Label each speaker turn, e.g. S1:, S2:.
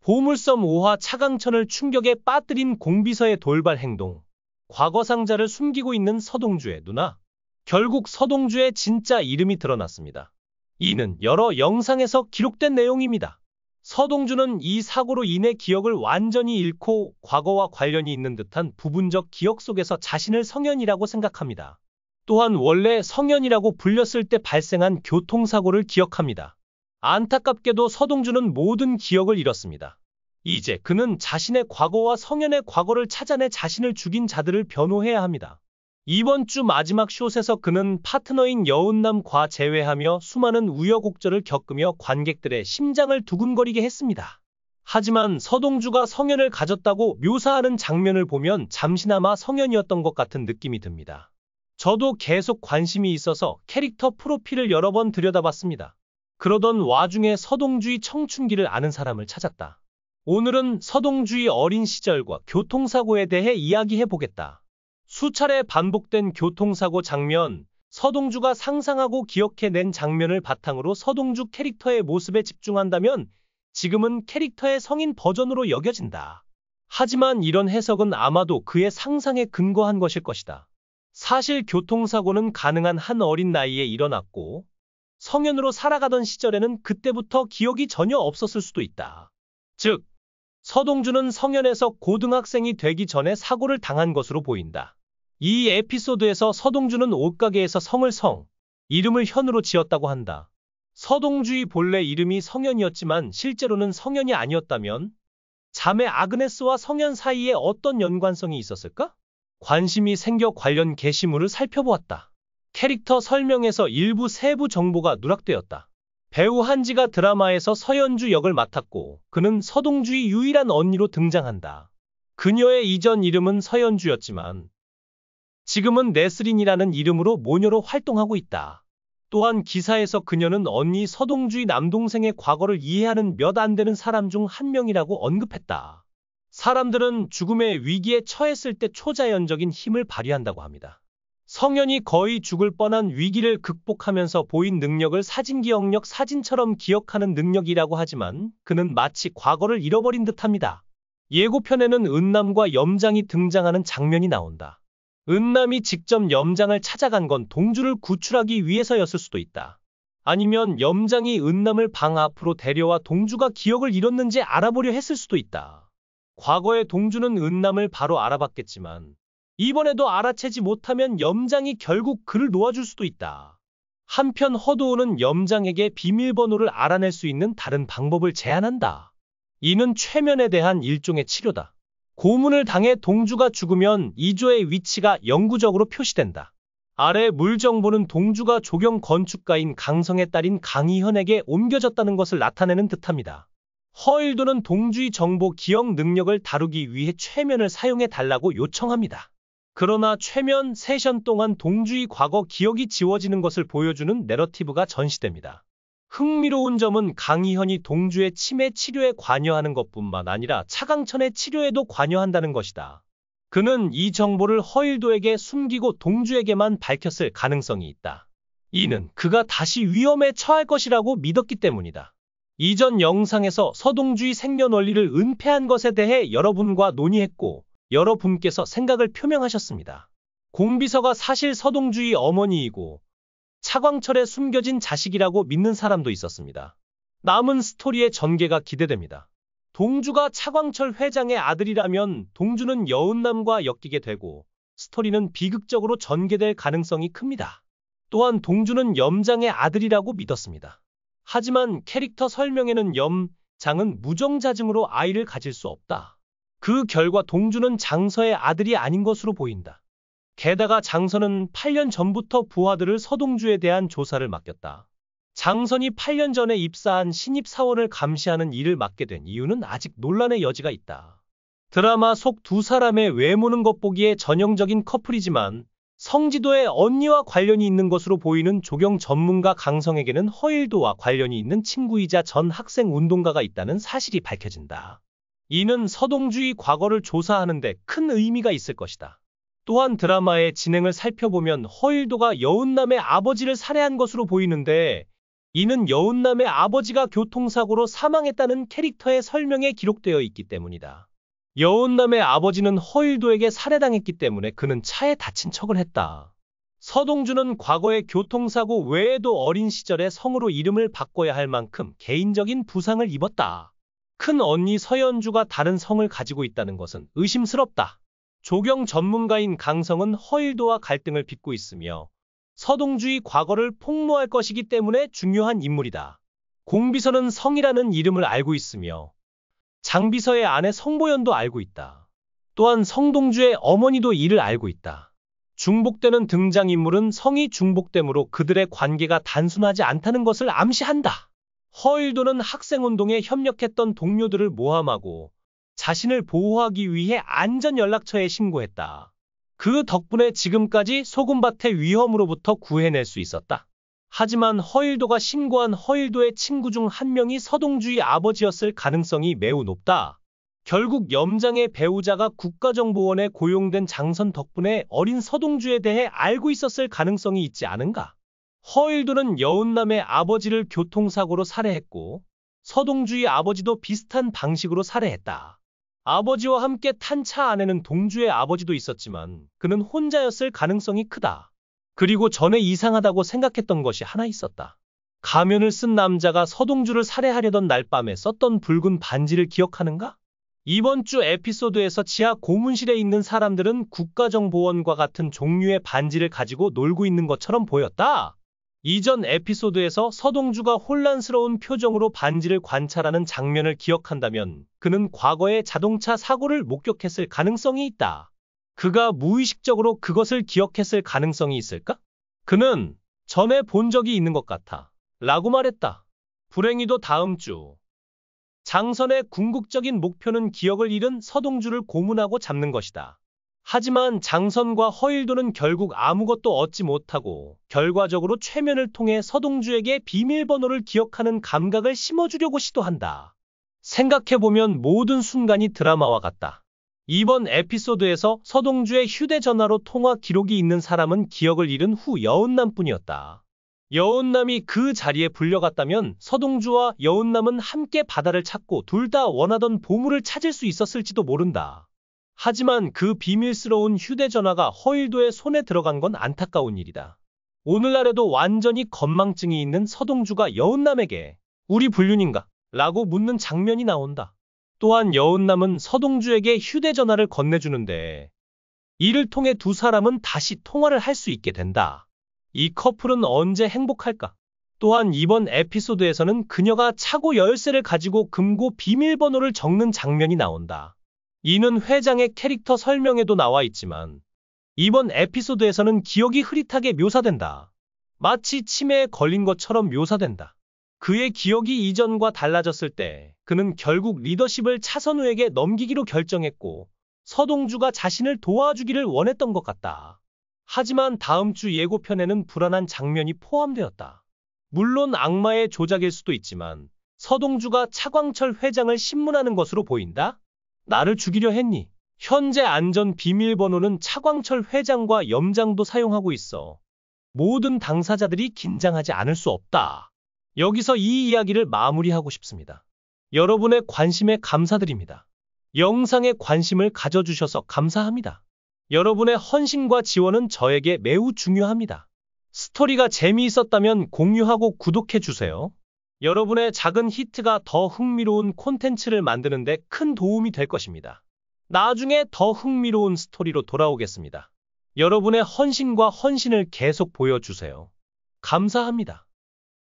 S1: 보물섬 5화 차강천을 충격에 빠뜨린 공비서의 돌발 행동. 과거 상자를 숨기고 있는 서동주의 누나. 결국 서동주의 진짜 이름이 드러났습니다. 이는 여러 영상에서 기록된 내용입니다. 서동주는 이 사고로 인해 기억을 완전히 잃고 과거와 관련이 있는 듯한 부분적 기억 속에서 자신을 성현이라고 생각합니다. 또한 원래 성현이라고 불렸을 때 발생한 교통사고를 기억합니다. 안타깝게도 서동주는 모든 기억을 잃었습니다. 이제 그는 자신의 과거와 성현의 과거를 찾아내 자신을 죽인 자들을 변호해야 합니다. 이번 주 마지막 숏에서 그는 파트너인 여운남과 재회하며 수많은 우여곡절을 겪으며 관객들의 심장을 두근거리게 했습니다. 하지만 서동주가 성현을 가졌다고 묘사하는 장면을 보면 잠시나마 성현이었던 것 같은 느낌이 듭니다. 저도 계속 관심이 있어서 캐릭터 프로필을 여러 번 들여다봤습니다. 그러던 와중에 서동주의 청춘기를 아는 사람을 찾았다. 오늘은 서동주의 어린 시절과 교통사고에 대해 이야기해보겠다. 수차례 반복된 교통사고 장면, 서동주가 상상하고 기억해낸 장면을 바탕으로 서동주 캐릭터의 모습에 집중한다면 지금은 캐릭터의 성인 버전으로 여겨진다. 하지만 이런 해석은 아마도 그의 상상에 근거한 것일 것이다. 사실 교통사고는 가능한 한 어린 나이에 일어났고 성현으로 살아가던 시절에는 그때부터 기억이 전혀 없었을 수도 있다. 즉, 서동주는 성현에서 고등학생이 되기 전에 사고를 당한 것으로 보인다. 이 에피소드에서 서동주는 옷가게에서 이름을 현으로 지었다고 한다. 서동주의 본래 이름이 성현이었지만 실제로는 성현이 아니었다면 자매 아그네스와 성현 사이에 어떤 연관성이 있었을까? 관심이 생겨 관련 게시물을 살펴보았다. 캐릭터 설명에서 일부 세부 정보가 누락되었다. 배우 한지가 드라마에서 서연주 역을 맡았고 그는 서동주의 유일한 언니로 등장한다. 그녀의 이전 이름은 서연주였지만 지금은 네스린이라는 이름으로 모녀로 활동하고 있다. 또한 기사에서 그녀는 언니 서동주의 남동생의 과거를 이해하는 몇 안 되는 사람 중 한 명이라고 언급했다. 사람들은 죽음의 위기에 처했을 때 초자연적인 힘을 발휘한다고 합니다. 성현이 거의 죽을 뻔한 위기를 극복하면서 보인 능력을 사진기억력 사진처럼 기억하는 능력이라고 하지만 그는 마치 과거를 잃어버린 듯합니다. 예고편에는 은남과 염장이 등장하는 장면이 나온다. 은남이 직접 염장을 찾아간 건 동주를 구출하기 위해서였을 수도 있다. 아니면 염장이 은남을 방 앞으로 데려와 동주가 기억을 잃었는지 알아보려 했을 수도 있다. 과거의 동주는 은남을 바로 알아봤겠지만 이번에도 알아채지 못하면 염장이 결국 그를 놓아줄 수도 있다. 한편 허도우는 염장에게 비밀번호를 알아낼 수 있는 다른 방법을 제안한다. 이는 최면에 대한 일종의 치료다. 고문을 당해 동주가 죽으면 이조의 위치가 영구적으로 표시된다. 아래 물 정보는 동주가 조경 건축가인 강성의 딸인 강희현에게 옮겨졌다는 것을 나타내는 듯합니다. 허일도는 동주의 정보 기억 능력을 다루기 위해 최면을 사용해 달라고 요청합니다. 그러나 최면 세션 동안 동주의 과거 기억이 지워지는 것을 보여주는 내러티브가 전시됩니다. 흥미로운 점은 강희현이 동주의 치매 치료에 관여하는 것뿐만 아니라 차강천의 치료에도 관여한다는 것이다. 그는 이 정보를 허일도에게 숨기고 동주에게만 밝혔을 가능성이 있다. 이는 그가 다시 위험에 처할 것이라고 믿었기 때문이다. 이전 영상에서 서동주의 생년월일을 은폐한 것에 대해 여러분과 논의했고 여러분께서 생각을 표명하셨습니다. 공비서가 사실 서동주의 어머니이고 차광철에 숨겨진 자식이라고 믿는 사람도 있었습니다. 남은 스토리의 전개가 기대됩니다. 동주가 차광철 회장의 아들이라면 동주는 여운남과 엮이게 되고 스토리는 비극적으로 전개될 가능성이 큽니다. 또한 동주는 염장의 아들이라고 믿었습니다. 하지만 캐릭터 설명에는 염장은 무정자증으로 아이를 가질 수 없다. 그 결과 동주는 장서의 아들이 아닌 것으로 보인다. 게다가 장선은 8년 전부터 부하들을 서동주에 대한 조사를 맡겼다. 장선이 8년 전에 입사한 신입사원을 감시하는 일을 맡게 된 이유는 아직 논란의 여지가 있다. 드라마 속 두 사람의 외모는 겉보기에 전형적인 커플이지만 성지도의 언니와 관련이 있는 것으로 보이는 조경 전문가 강성에게는 허일도와 관련이 있는 친구이자 전 학생 운동가가 있다는 사실이 밝혀진다. 이는 서동주의 과거를 조사하는 데 큰 의미가 있을 것이다. 또한 드라마의 진행을 살펴보면 허일도가 여운남의 아버지를 살해한 것으로 보이는데 이는 여운남의 아버지가 교통사고로 사망했다는 캐릭터의 설명에 기록되어 있기 때문이다. 여운남의 아버지는 허일도에게 살해당했기 때문에 그는 차에 다친 척을 했다. 서동주는 과거의 교통사고 외에도 어린 시절에 성으로 이름을 바꿔야 할 만큼 개인적인 부상을 입었다. 큰 언니 서연주가 다른 성을 가지고 있다는 것은 의심스럽다. 조경 전문가인 강성은 허일도와 갈등을 빚고 있으며 서동주의 과거를 폭로할 것이기 때문에 중요한 인물이다. 공비서는 성이라는 이름을 알고 있으며 장비서의 아내 성보연도 알고 있다. 또한 성동주의 어머니도 이를 알고 있다. 중복되는 등장인물은 성이 중복되므로 그들의 관계가 단순하지 않다는 것을 암시한다. 허일도는 학생운동에 협력했던 동료들을 모함하고 자신을 보호하기 위해 안전연락처에 신고했다. 그 덕분에 지금까지 소금밭의 위험으로부터 구해낼 수 있었다. 하지만 허일도가 신고한 허일도의 친구 중 한 명이 서동주의 아버지였을 가능성이 매우 높다. 결국 염장의 배우자가 국가정보원에 고용된 장선 덕분에 어린 서동주에 대해 알고 있었을 가능성이 있지 않은가? 허일도는 여운남의 아버지를 교통사고로 살해했고 서동주의 아버지도 비슷한 방식으로 살해했다. 아버지와 함께 탄 차 안에는 동주의 아버지도 있었지만 그는 혼자였을 가능성이 크다. 그리고 전에 이상하다고 생각했던 것이 하나 있었다. 가면을 쓴 남자가 서동주를 살해하려던 날 밤에 썼던 붉은 반지를 기억하는가? 이번 주 에피소드에서 지하 고문실에 있는 사람들은 국가정보원과 같은 종류의 반지를 가지고 놀고 있는 것처럼 보였다. 이전 에피소드에서 서동주가 혼란스러운 표정으로 반지를 관찰하는 장면을 기억한다면 그는 과거의 자동차 사고를 목격했을 가능성이 있다. 그가 무의식적으로 그것을 기억했을 가능성이 있을까? 그는 전에 본 적이 있는 것 같아. 라고 말했다. 불행히도 다음 주 장선의 궁극적인 목표는 기억을 잃은 서동주를 고문하고 잡는 것이다. 하지만 장선과 허일도는 결국 아무것도 얻지 못하고 결과적으로 최면을 통해 서동주에게 비밀번호를 기억하는 감각을 심어주려고 시도한다. 생각해보면 모든 순간이 드라마와 같다. 이번 에피소드에서 서동주의 휴대전화로 통화 기록이 있는 사람은 기억을 잃은 후 여운남뿐이었다. 여운남이 그 자리에 불려갔다면 서동주와 여운남은 함께 바다를 찾고 둘 다 원하던 보물을 찾을 수 있었을지도 모른다. 하지만 그 비밀스러운 휴대전화가 허일도의 손에 들어간 건 안타까운 일이다. 오늘날에도 완전히 건망증이 있는 서동주가 여운남에게 우리 불륜인가? 라고 묻는 장면이 나온다. 또한 여운남은 서동주에게 휴대전화를 건네주는데 이를 통해 두 사람은 다시 통화를 할 수 있게 된다. 이 커플은 언제 행복할까? 또한 이번 에피소드에서는 그녀가 차고 열쇠를 가지고 금고 비밀번호를 적는 장면이 나온다. 이는 회장의 캐릭터 설명에도 나와 있지만 이번 에피소드에서는 기억이 흐릿하게 묘사된다. 마치 치매에 걸린 것처럼 묘사된다. 그의 기억이 이전과 달라졌을 때 그는 결국 리더십을 차선우에게 넘기기로 결정했고 서동주가 자신을 도와주기를 원했던 것 같다. 하지만 다음 주 예고편에는 불안한 장면이 포함되었다. 물론 악마의 조작일 수도 있지만 서동주가 차광철 회장을 신문하는 것으로 보인다? 나를 죽이려 했니? 현재 안전 비밀번호는 차광철 회장과 염장도 사용하고 있어. 모든 당사자들이 긴장하지 않을 수 없다. 여기서 이 이야기를 마무리하고 싶습니다. 여러분의 관심에 감사드립니다. 영상에 관심을 가져주셔서 감사합니다. 여러분의 헌신과 지원은 저에게 매우 중요합니다. 스토리가 재미있었다면 공유하고 구독해주세요. 여러분의 작은 히트가 더 흥미로운 콘텐츠를 만드는 데 큰 도움이 될 것입니다. 나중에 더 흥미로운 스토리로 돌아오겠습니다. 여러분의 헌신과 헌신을 계속 보여주세요. 감사합니다.